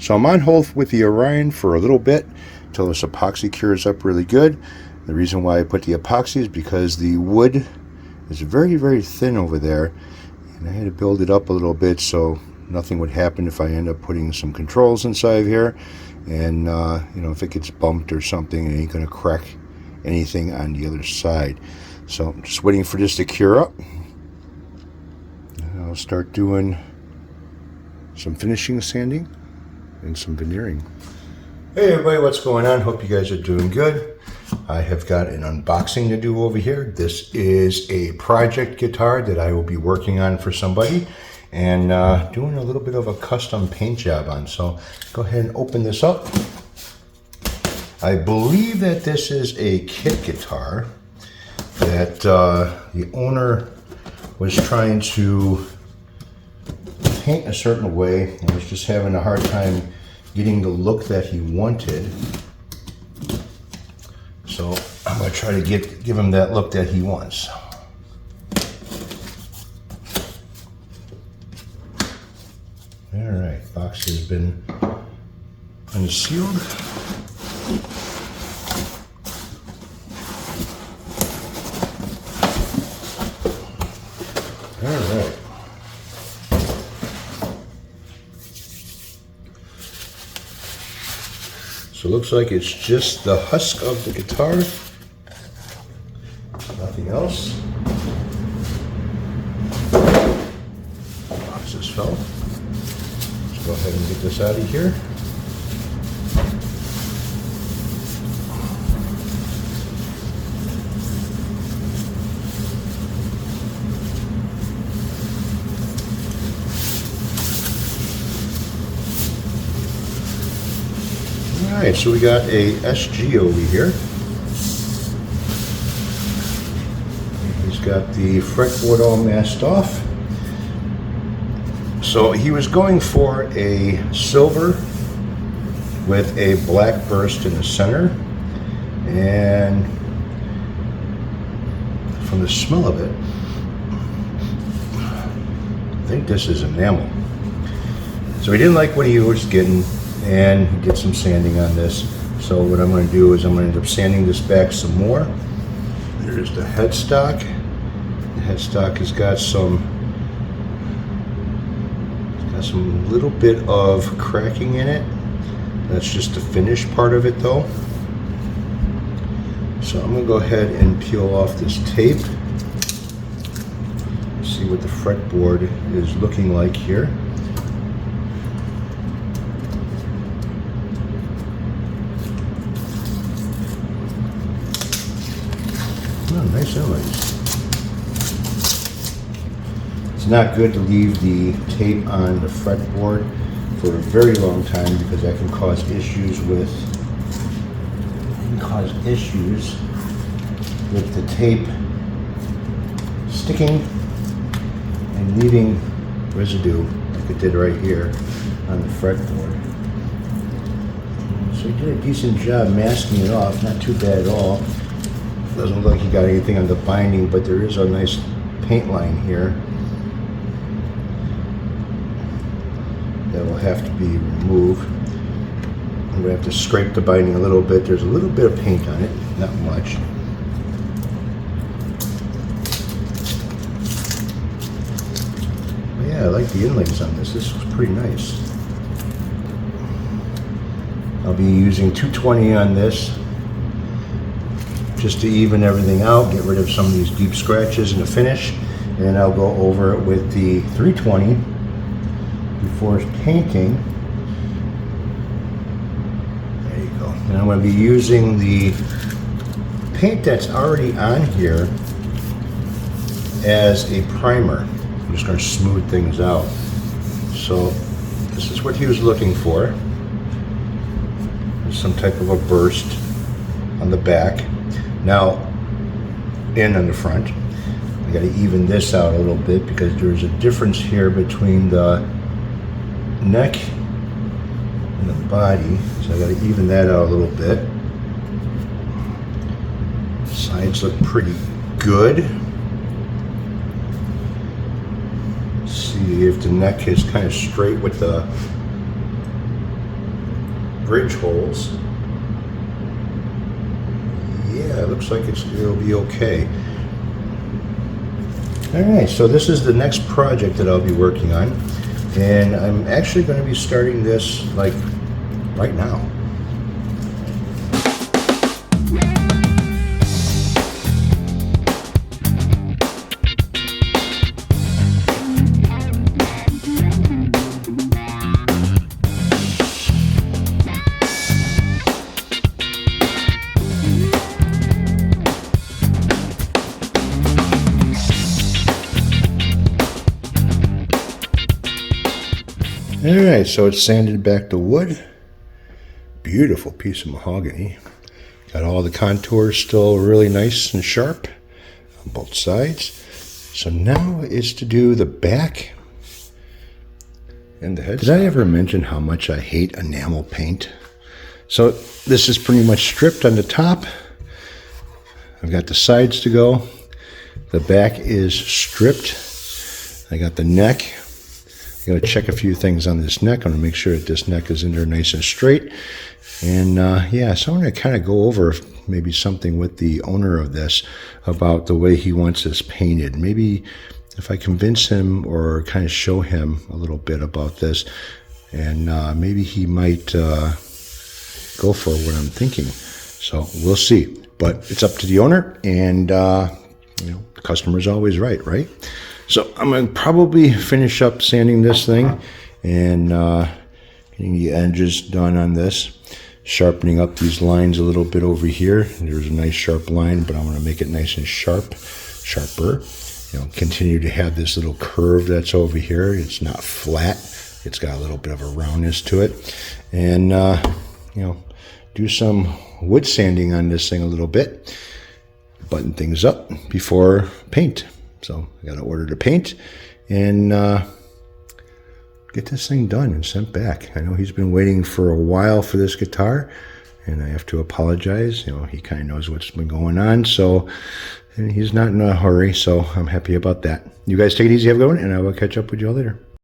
So I'm on hold with the Orion for a little bit until this epoxy cures up really good. The reason why I put the epoxy is because the wood is very, very thin over there, and I had to build it up a little bit so nothing would happen if I end up putting some controls inside here. And you know, if it gets bumped or something, it ain't gonna crack anything on the other side. So I'm just waiting for this to cure up. And I'll start doing some finishing sanding and some veneering. Hey everybody, what's going on? Hope you guys are doing good. I have got an unboxing to do over here. This is a project guitar that I will be working on for somebody and doing a little bit of a custom paint job on. So go ahead and open this up. I believe that this is a kit guitar that the owner was trying to paint a certain way and was just having a hard time getting the look that he wanted. So I'm going to try to give him that look that he wants. All right, box has been unsealed. All right. So it looks like it's just the husk of the guitar, nothing else. Box just fell. Let's go ahead and get this out of here. Alright, so we got a SG over here. He's got the fretboard all masked off. So he was going for a silver with a black burst in the center, and from the smell of it, I think this is enamel. So he didn't like what he was getting, and he did some sanding on this. So what I'm going to do is I'm going to end up sanding this back some more. There's the headstock. The headstock has got some little bit of cracking in it. That's just the finished part of it though. So I'm going to go ahead and peel off this tape. See what the fretboard is looking like here. Oh, nice inlays. It's not good to leave the tape on the fretboard for a very long time because that can cause issues with the tape sticking and leaving residue like it did right here on the fretboard. So he did a decent job masking it off, not too bad at all. Doesn't look like you got anything on the binding, but there is a nice paint line here that will have to be removed. I'm going to have to scrape the binding a little bit. There's a little bit of paint on it, not much. But yeah, I like the inlays on this. This looks pretty nice. I'll be using 220 on this, just to even everything out, get rid of some of these deep scratches in the finish, and then I'll go over it with the 320 before painting. There you go. And I'm going to be using the paint that's already on here as a primer. I'm just going to smooth things out. So this is what he was looking for. There's some type of a burst on the back. Now, in on the front, I got to even this out a little bit because there's a difference here between the neck and the body. So I got to even that out a little bit. Sides look pretty good. See if the neck is kind of straight with the bridge holes. Yeah, it looks like it'll be okay. Alright, so this is the next project that I'll be working on, and I'm actually going to be starting this like right now. Alright, so it's sanded back to wood. Beautiful piece of mahogany. Got all the contours still really nice and sharp on both sides. So now it's to do the back and the head. Did I ever mention how much I hate enamel paint? So this is pretty much stripped on the top. I've got the sides to go. The back is stripped. I got the neck. I got to check a few things on this neck. I want to make sure that this neck is in there nice and straight. And yeah, so I'm going to kind of go over maybe something with the owner of this about the way he wants this painted. Maybe if I convince him or kind of show him a little bit about this, and maybe he might go for what I'm thinking. So we'll see. But it's up to the owner, and you know, the customer's always right? So I'm going to probably finish up sanding this thing and getting the edges done on this, sharpening up these lines a little bit over here. There's a nice sharp line, but I want to make it nice and sharper. You know, continue to have this little curve that's over here. It's not flat. It's got a little bit of a roundness to it. And, you know, do some wood sanding on this thing a little bit, button things up before paint. So I got to order the paint and get this thing done and sent back. I know he's been waiting for a while for this guitar, and I have to apologize. You know, he kind of knows what's been going on, so and he's not in a hurry, so I'm happy about that. You guys take it easy, have a good one, and I will catch up with you all later.